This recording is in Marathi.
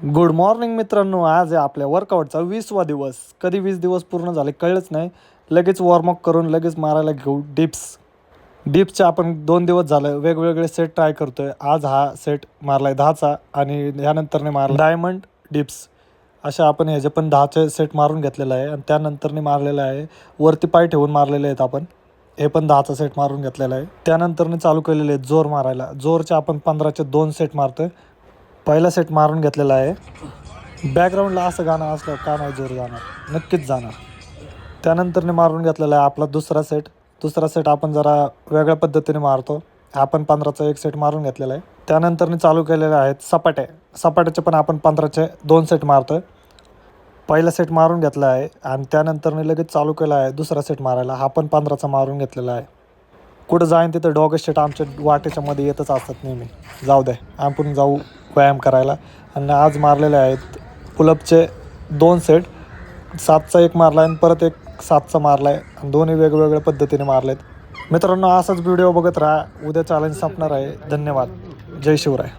गुड मॉर्निंग मित्रांनो. आज आहे आपल्या वर्कआउटचा 20वा दिवस. कधी 20 दिवस पूर्ण झाले कळलंच नाही. लगेच वॉर्मअप करून लगेच मारायला घेऊ डिप्सचे आपण 2 दिवस झालं वेगवेगळे सेट ट्राय करतोय. आज हा सेट मारलाय 10चा आणि यानंतरने मारला डायमंड डिप्स. अशा आपण ह्याचे पण 10चे सेट मारून घेतलेला आहे आणि त्यानंतरने मारलेलं आहे वरती पाय ठेवून मारलेले आहेत आपण. हे पण 10चा सेट मारून घेतलेला आहे. त्यानंतरने चालू केलेले आहेत जोर मारायला. जोरचे आपण 15चे 2 सेट मारतोय. पहिला सेट मारून घेतलेला आहे. बॅकग्राऊंडला असं गाणं असलं का नाही जोर जाणार, नक्कीच जाणार. त्यानंतरने मारून घेतलेला आहे आपला दुसरा सेट आपण जरा वेगळ्या पद्धतीने मारतो. आपण 15चा एक सेट मारून घेतलेला आहे. त्यानंतरने चालू केलेले आहेत सपाट्याचे पण आपण 15चे 2 सेट मारतो आहे. पहिला सेट मारून घेतला आहे आणि त्यानंतरने लगेच चालू केला आहे दुसरा सेट मारायला. हा पण 15चा मारून घेतलेला आहे. कुठं जाईन तिथं डॉग सेट आमच्या वाटेच्या मध्ये येतच असतात नेहमी. जाऊ द्या, आपण जाऊ व्यायाम करायला. आणि आज मारलेले आहेत पुलअपचे 2 सेट. 7चा एक मारला आहे आणि परत एक 7चा मारला आहे आणि दोन्ही वेगवेगळ्या पद्धतीने मारलेत. मित्रांनो, असाच व्हिडिओ बघत राहा. उद्या चॅलेंज संपणार आहे. धन्यवाद. जय शिवराय.